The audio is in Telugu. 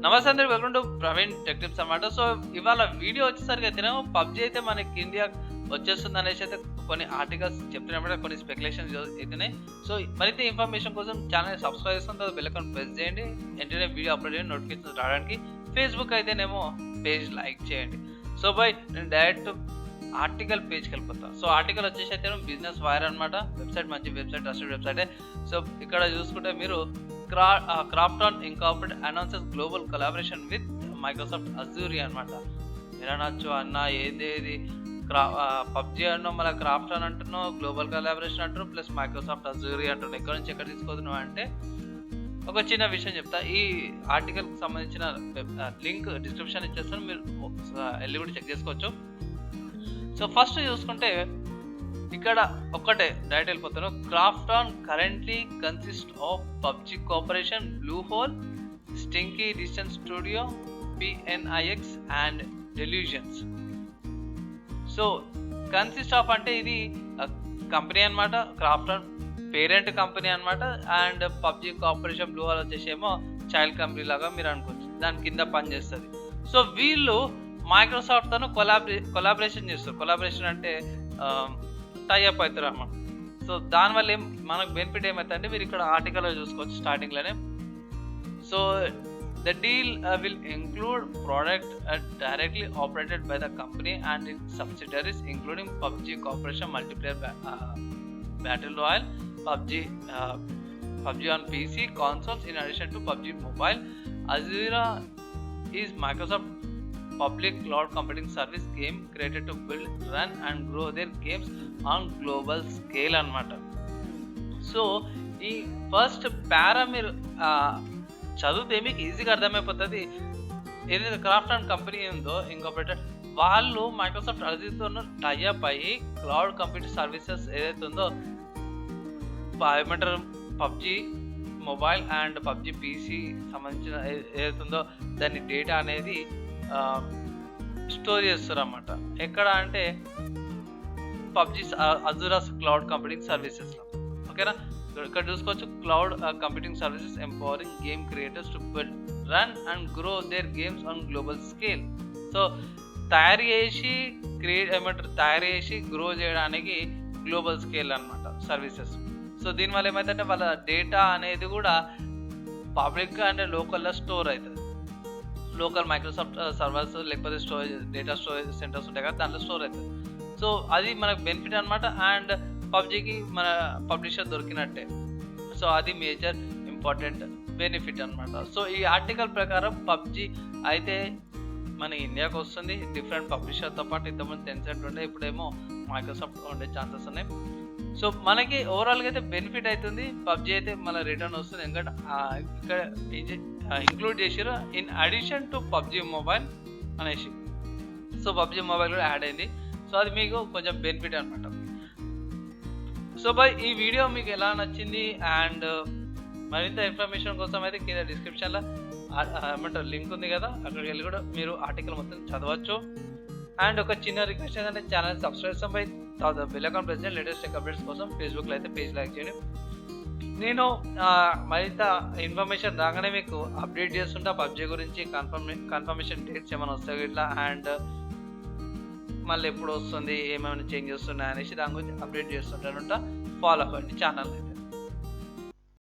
నమస్తే అందరూ, welcome to Praveen tech tips అన్నమాట. సో ఇవాళ వీడియో వచ్చేసరికి అయితేనేమో పబ్జీ అయితే మనకి ఇండియా వచ్చేస్తుంది అనేసి అయితే కొన్ని ఆర్టికల్స్ చెప్తున్నమాట, కొన్ని స్పెక్యులేషన్స్ అయితేనే. సో మరింత ఇన్ఫర్మేషన్ కోసం ఛానల్ సబ్స్క్రైబ్ చేసుకుని తర్వాత బెల్ ఐకాన్ ప్రెస్ చేయండి. వెంటనే వీడియో అప్లోడ్ చేయండి, నోటిఫికేషన్ రావడానికి. ఫేస్బుక్ అయితేనేమో పేజ్ లైక్ చేయండి. సో బై నేను డైరెక్ట్ ఆర్టికల్ పేజ్కి వెళ్ళిపోతా. సో ఆర్టికల్ వచ్చేసి అయితే బిజినెస్ వైర్ అనమాట. వెబ్సైట్ మంచి వెబ్సైట్, ట్రస్టెడ్ వెబ్సైటే. సో ఇక్కడ చూసుకుంటే మీరు Krafton incorporated announces global collaboration with Microsoft Azure అనమాట. మీరు అనొచ్చు అన్న ఏదేది పబ్జీ అన్నావు, మళ్ళీ క్రాఫ్టాన్ అంటున్నావు, గ్లోబల్ కొలాబరేషన్ అంటున్నావు, ప్లస్ మైక్రోసాఫ్ట్ అజూరి అంటున్నావు. ఎక్కడి నుంచి ఎక్కడ తీసుకొస్తున్నావు అంటే ఒక చిన్న విషయం చెప్తా. ఈ ఆర్టికల్కి సంబంధించిన లింక్ డిస్క్రిప్షన్ ఇచ్చేస్తాను, మీరు వెళ్ళి కూడా చెక్ చేసుకోవచ్చు. సో ఫస్ట్ చూసుకుంటే ఇక్కడ ఒక్కటే డైరెక్ట్ వెళ్ళిపోతాను. Krafton currently consist of PUBG corporation, blue hole, stinky distance studio, PNIX and delusions. So consist of అంటే ఇది కంపెనీ అనమాట, క్రాఫ్టాన్ పేరెంట్ కంపెనీ అనమాట. And PUBG corporation, blue hole వచ్చేసేమో చైల్డ్ కంపెనీ లాగా మీరు అనుకోవచ్చు, దాని కింద పనిచేస్తుంది. సో వీళ్ళు మైక్రోసాఫ్ట్ తోను కొలాబరేషన్ చేస్తారు. కొలాబరేషన్ అంటే టైఅప్ అవుతారు అన్నమాట. సో దానివల్ల మనకు బెనిఫిట్ ఏమవుతుందంటే మీరు ఇక్కడ ఆర్టికల్లో చూసుకోవచ్చు స్టార్టింగ్లోనే. So the deal will include product directly operated by the company and its subsidiaries including PUBG corporation, multiplayer battle royale, PUBG on PC consoles in addition to PUBG mobile. Azure is Microsoft public cloud computing service game created to build, run and grow their games on global scale అన్నమాట. సో ఈ ఫస్ట్ పారా మీరు చదివితే మీకు ఈజీగా అర్థమైపోతుంది. ఏదైతే క్రాఫ్టాన్ కంపెనీ ఉందో ఇంకాపరేటెడ్, వాళ్ళు మైక్రోసాఫ్ట్ అజూర్తో టైఅప్ అయ్యి క్లౌడ్ కంప్యూటింగ్ సర్వీసెస్ ఏదైతే ఉందో ఏమంటారు PUBG mobile and PUBG PC సంబంధించిన ఏదైతే ఉందో దాని డేటా అనేది స్టోర్ చేస్తారు అన్నమాట. ఎక్కడ అంటే పబ్జీ అజూరా క్లౌడ్ కంప్యూటింగ్ సర్వీసెస్లో. ఓకేనా, ఇక్కడ చూసుకోవచ్చు. Cloud computing services empowering game creators to build, run and grow their games on global scale. So తయారు చేసి గ్రో చేయడానికి గ్లోబల్ స్కేల్ అనమాట సర్వీసెస్. సో దీనివల్ల ఏమైందంటే వాళ్ళ డేటా అనేది కూడా పబ్లిక్గా అంటే లోకల్లో స్టోర్ అవుతుంది. లోకల్ మైక్రోసాఫ్ట్ సర్వర్స్ లేకపోతే డేటా స్టోరేజ్ సెంటర్స్ ఉంటాయి కదా, దాంట్లో స్టోర్ అవుతుంది. సో అది మనకు బెనిఫిట్ అనమాట. అండ్ పబ్జీకి మన పబ్లిషర్ దొరికినట్టే. సో అది మేజర్ ఇంపార్టెంట్ బెనిఫిట్ అనమాట. సో ఈ ఆర్టికల్ ప్రకారం పబ్జీ అయితే మన ఇండియాకి వస్తుంది డిఫరెంట్ పబ్లిషర్తో పాటు. ఇంతకుముందు టెన్సెంట్ ఉండే, ఇప్పుడేమో మైక్రోసాఫ్ట్ ఉండే ఛాన్సెస్ ఉన్నాయి. సో మనకి ఓవరాల్గా అయితే బెనిఫిట్ అవుతుంది. పబ్జీ అయితే మన రిటర్న్ వస్తుంది, ఎందుకంటే ఇక్కడ ఇంక్లూడ్ చేసారు in addition to PUBG mobile అనేసి. సో పబ్జీ మొబైల్ కూడా యాడ్ అయింది. సో అది మీకు కొంచెం బెనిఫిట్ అనమాట. సో బై ఈ వీడియో మీకు ఎలా నచ్చింది అండ్ మరింత ఇన్ఫర్మేషన్ కోసం అయితే కింద డిస్క్రిప్షన్లో ఏమంటారు లింక్ ఉంది కదా, అక్కడికి వెళ్ళి కూడా మీరు ఆర్టికల్ మొత్తం చదవచ్చు. అండ్ ఒక చిన్న రిక్వెస్ట్ ఏంటంటే ఛానల్ సబ్స్క్రైబ్ చేసాం బై తర్వాత బెల్ ఐకాన్ ప్రెస్ చేయండి. లేటెస్ట్ టెక్ అప్డేట్స్ కోసం ఫేస్బుక్లో అయితే పేజ్ లైక్ చేయండి. నేను మరింత ఇన్ఫర్మేషన్ రాగానే మీకు అప్డేట్ చేస్తుంటా పబ్జీ గురించి. కన్ఫర్మేషన్ డేట్స్ ఏమైనా వస్తాయి ఇట్లా, అండ్ మళ్ళీ ఎప్పుడు వస్తుంది, ఏమైనా చేంజ్ చేస్తున్నాయి అనేసి దాని గురించి అప్డేట్ చేస్తుంటానంట. ఫాలో అవ్వండి ఛానల్.